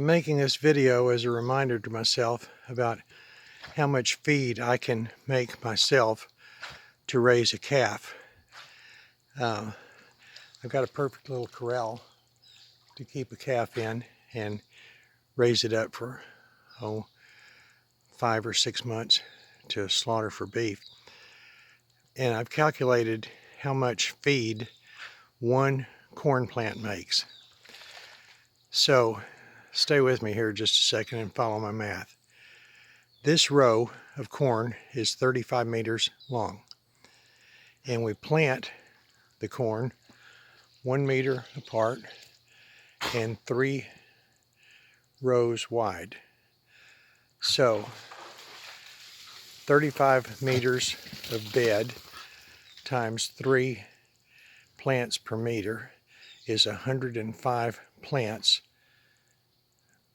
I'm making this video as a reminder to myself about how much feed I can make myself to raise a calf. I've got a perfect little corral to keep a calf in and raise it up for 5 or 6 months to slaughter for beef. And I've calculated how much feed one corn plant makes. So stay with me here just a second and follow my math. This row of corn is 35 meters long, and we plant the corn 1 meter apart and 3 rows wide. So 35 meters of bed times 3 plants per meter is 105 plants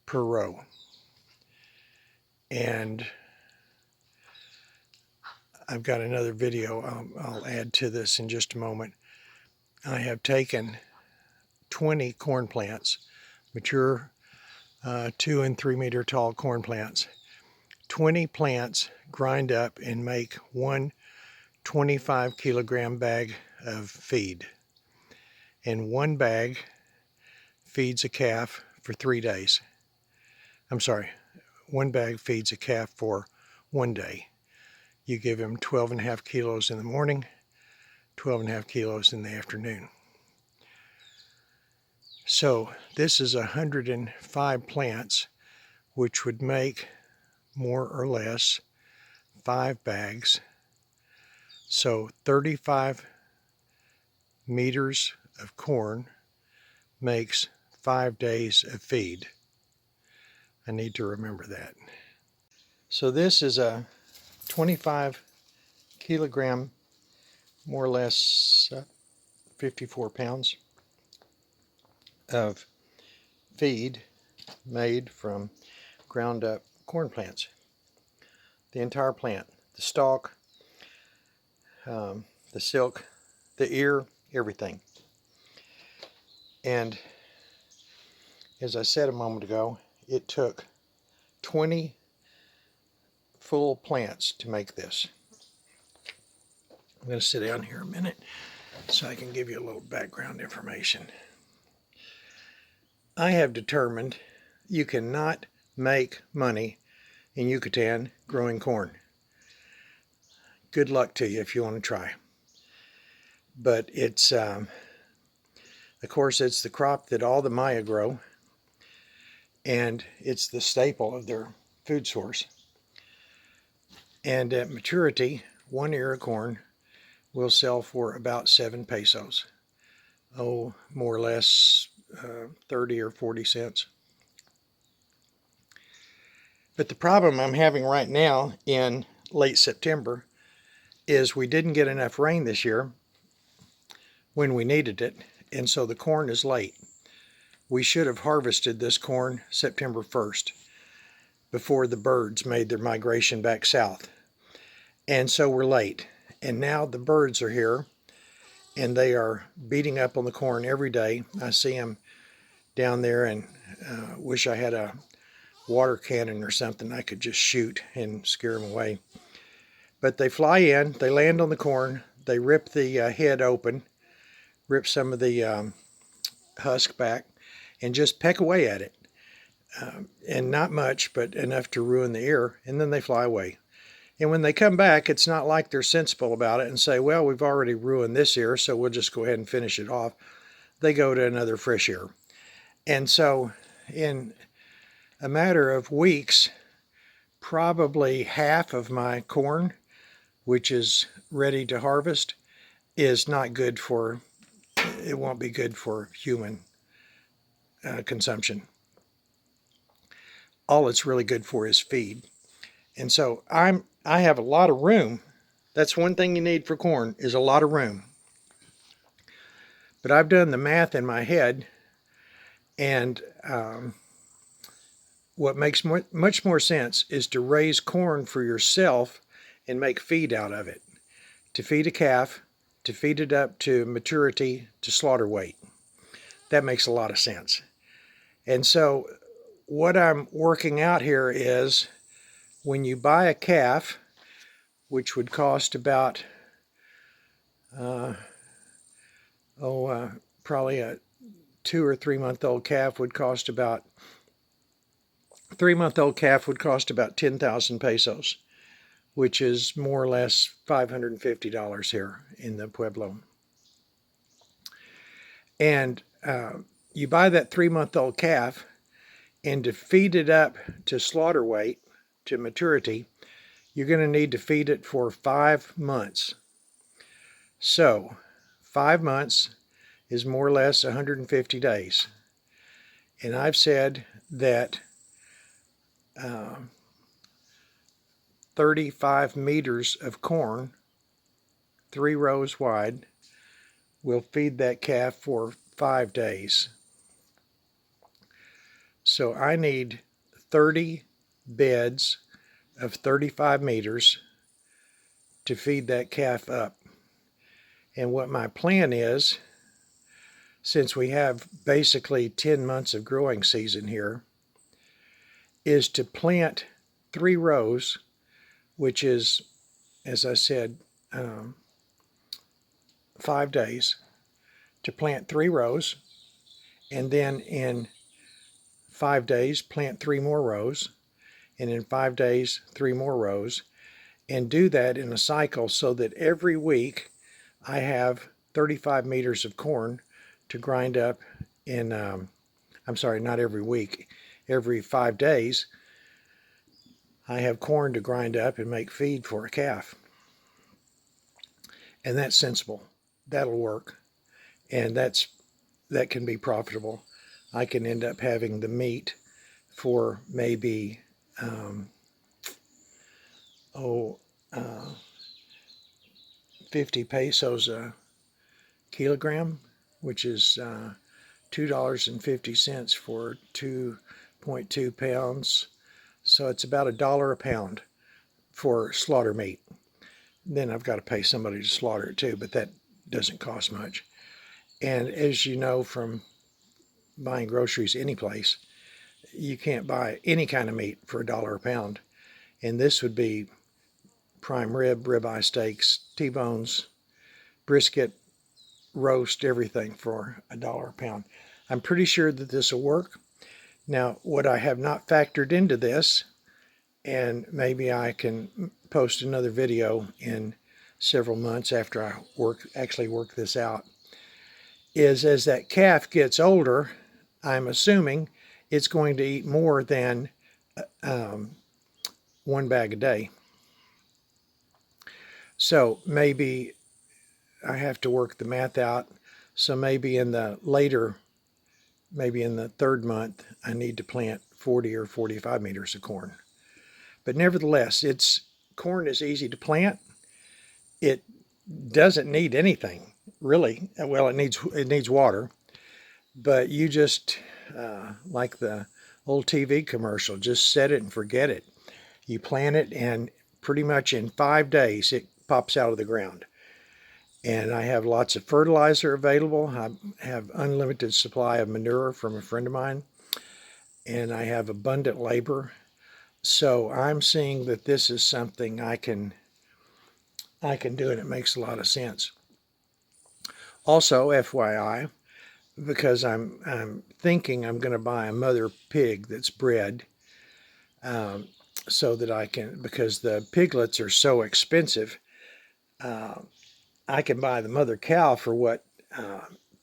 per row. And I've got another video I'll add to this in just a moment. I have taken 20 corn plants, mature 2 and 3 meter tall corn plants. 20 plants grind up and make one 25 kilogram bag of feed. And one bag feeds a calf for 3 days. I'm sorry, one bag feeds a calf for 1 day. You give him 12.5 kilos in the morning, 12.5 kilos in the afternoon. So this is 105 plants, which would make more or less 5 bags. So 35 meters of corn makes 5 days of feed. I need to remember that. So this is a 25 kilogram, more or less 54 pounds of feed made from ground up corn plants. The entire plant, the stalk, the silk, the ear, everything. And as I said a moment ago, it took 20 full plants to make this. I'm going to sit down here a minute so I can give you a little background information. I have determined you cannot make money in Yucatan growing corn. Good luck to you if you want to try. But it's, of course, it's the crop that all the Maya grow, and it's the staple of their food source. And at maturity, 1 ear of corn will sell for about 7 pesos. More or less 30 or 40 cents. But the problem I'm having right now in late September is we didn't get enough rain this year when we needed it, and so the corn is late. We should have harvested this corn September 1st before the birds made their migration back south. And so we're late. And now the birds are here, and they are beating up on the corn every day. I see them down there, and wish I had a water cannon or something I could just shoot and scare them away. But they fly in, they land on the corn, they rip the head open, rip some of the husk back, and just peck away at it. And not much, but enough to ruin the ear, and then they fly away. And when they come back, it's not like they're sensible about it and say, well, we've already ruined this ear, so we'll just go ahead and finish it off. They go to another fresh ear. And so in a matter of weeks, probably half of my corn, which is ready to harvest, is not good for, it won't be good for human consumption. All it's really good for is feed. And so I have a lot of room. That's one thing you need for corn, is a lot of room. But I've done the math in my head, and what makes much more sense is to raise corn for yourself and make feed out of it. To feed a calf, to feed it up to maturity, to slaughter weight. That makes a lot of sense. And so what I'm working out here is when you buy a calf, which would cost about, probably a 2 or 3 month old calf would cost about, 3 month old calf would cost about 10,000 pesos, which is more or less $550 here in the pueblo. And you buy that 3 month old calf, and to feed it up to slaughter weight, to maturity, you're going to need to feed it for 5 months. So 5 months is more or less 150 days. And I've said that 35 meters of corn, 3 rows wide, will feed that calf for 5 days. So I need 30 beds of 35 meters to feed that calf up. And what my plan is, since we have basically 10 months of growing season here, is to plant 3 rows, which is, as I said, 5 days, to plant 3 rows, and then in 5 days plant 3 more rows, and in 5 days 3 more rows, and do that in a cycle so that every week I have 35 meters of corn to grind up in, I'm sorry, not every week, every 5 days I have corn to grind up and make feed for a calf. And that's sensible. That'll work. And that can be profitable. I can end up having the meat for maybe 50 pesos a kilogram, which is $2.50 for 2.2 pounds. So it's about $1 a pound for slaughter meat. Then I've got to pay somebody to slaughter it too, but that doesn't cost much. And as you know from buying groceries any place, you can't buy any kind of meat for $1 a pound. And this would be prime rib, ribeye steaks, T-bones, brisket, roast, everything for $1 a pound. I'm pretty sure that this will work. Now, what I have not factored into this, and maybe I can post another video in several months after I actually work this out, is as that calf gets older, I'm assuming it's going to eat more than 1 bag a day. So maybe I have to work the math out. So maybe in the 3rd month, I need to plant 40 or 45 meters of corn. But nevertheless, corn is easy to plant. It doesn't need anything, really. Well, it needs water. But you just, like the old TV commercial, just set it and forget it. You plant it, and pretty much in 5 days, it pops out of the ground. And I have lots of fertilizer available. I have unlimited supply of manure from a friend of mine. And I have abundant labor. So I'm seeing that this is something I can do, and it makes a lot of sense. Also, FYI, because I'm thinking I'm going to buy a mother pig that's bred, so that I can, because the piglets are so expensive, I can buy the mother cow for what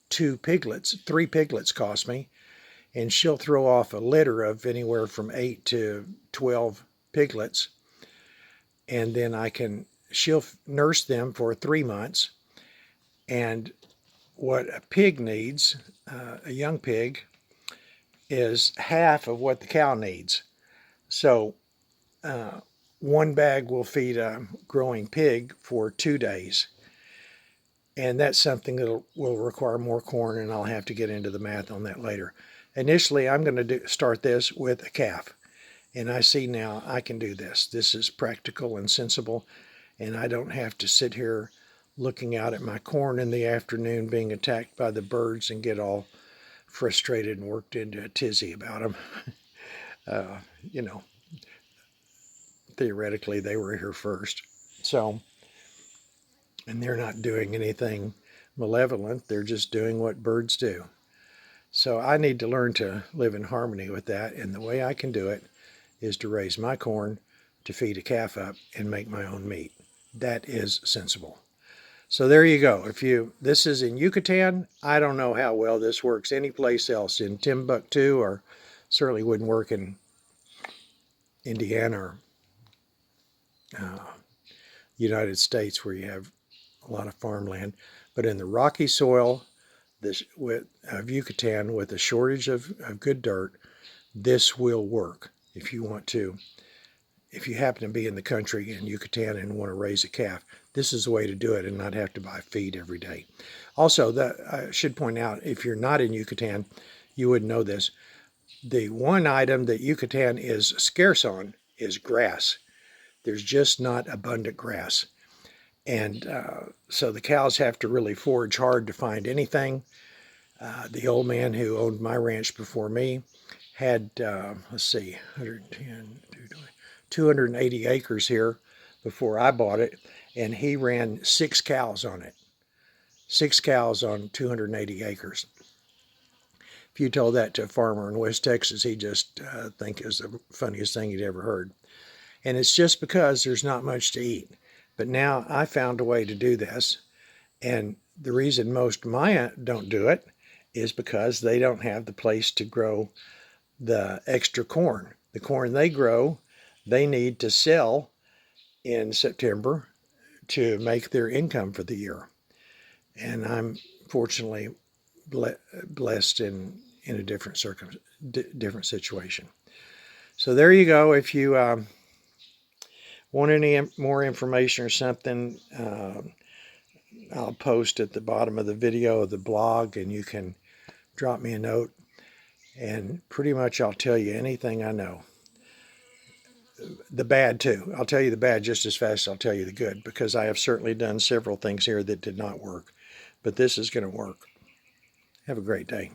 3 piglets cost me, and she'll throw off a litter of anywhere from 8 to 12 piglets, and then she'll nurse them for 3 months. And what a pig needs, a young pig, is half of what the cow needs. So 1 bag will feed a growing pig for 2 days. And that's something that will require more corn, and I'll have to get into the math on that later. Initially, I'm going to start this with a calf. And I see now I can do this. This is practical and sensible, and I don't have to sit here looking out at my corn in the afternoon being attacked by the birds and get all frustrated and worked into a tizzy about them. you know, theoretically they were here first. So, and they're not doing anything malevolent. They're just doing what birds do. So I need to learn to live in harmony with that. And the way I can do it is to raise my corn, to feed a calf up, and make my own meat. That is sensible. So there you go. This is in Yucatan. I don't know how well this works anyplace else in Timbuktu, or certainly wouldn't work in Indiana or United States, where you have a lot of farmland. But in the rocky soil of Yucatan, with a shortage of good dirt, this will work. If you happen to be in the country in Yucatan and want to raise a calf, this is the way to do it and not have to buy feed every day. Also, I should point out, if you're not in Yucatan, you wouldn't know this. The one item that Yucatan is scarce on is grass. There's just not abundant grass. And so the cows have to really forage hard to find anything. The old man who owned my ranch before me had, let's see, 110, 280 acres here before I bought it, and he ran 6 cows on it. 6 cows on 280 acres. If you told that to a farmer in West Texas, he'd just think it was the funniest thing he'd ever heard. And it's just because there's not much to eat. But now I found a way to do this, and the reason most Maya don't do it is because they don't have the place to grow the extra corn. The corn they grow, they need to sell in September to make their income for the year. And I'm fortunately blessed in a different situation. So there you go. If you want any more information or something, I'll post at the bottom of the video of the blog, and you can drop me a note, and pretty much I'll tell you anything I know. The bad too. I'll tell you the bad just as fast as I'll tell you the good, because I have certainly done several things here that did not work, but this is going to work. Have a great day.